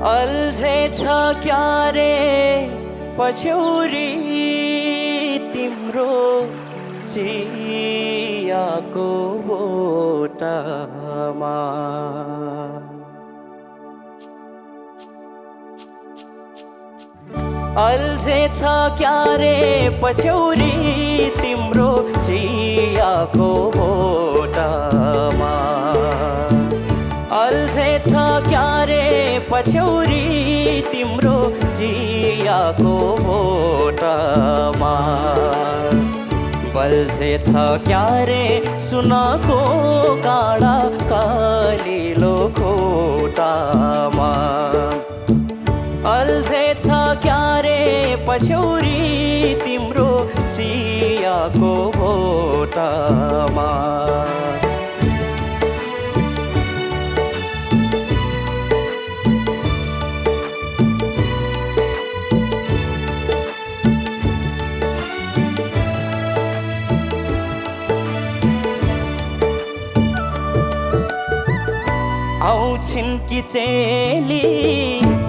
अल्झेछ क्या रे पछ्यौरी तिम्रो चियाको बोटामा। अल्झेछ क्या रे पछ्यौरी तिम्रो चियाको बोटामा। अल्झेछ क्या रे पछ्यौरी तिम्रो चियाको बोटामा। बल्झेछ क्या रे सुनको काँडा कालिलो खोटामा। अल्झेछ क्या रे पछ्यौरी तिम्रो चियाको बोटामा। आउँछिन् कि चेली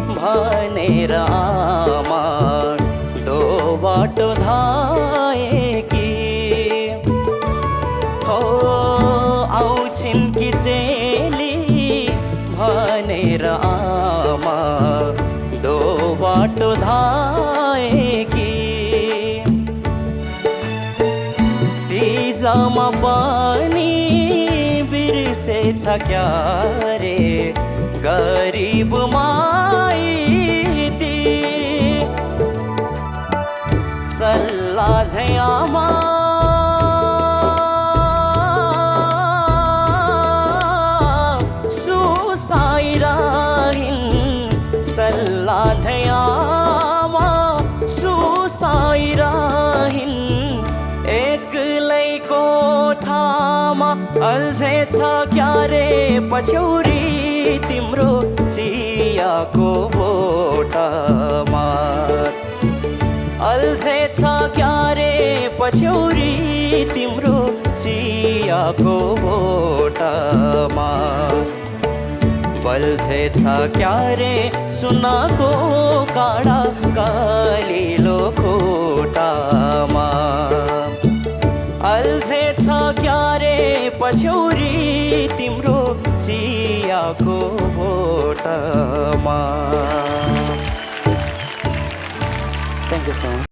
भनेर आमा दो बाटो धाएकी हो। आउँछिन् कि चेली भनेर आमा दो बाटो धाएकी। तिजामा पानी बिर्सेछ क्या रे गरीब माइती। सल्ला झै आमा सुसाइराहिन्। सल्ला झै आमा सुसाइराहिन् एक्लै कोठामा। अल्झेछ क्या रे पछ्यौरी तिम्रो चियाको बोटामा। अल्झेछ क्या रे पछ्यौरी तिम्रो चियाको बोटामा। बल्झेछ क्या रे सुनको काँडा कालिलो खोटामा। अल्झेछ क्या रे पछ्यौरी तिम्रो चियाको बोटामा। Thank you so much.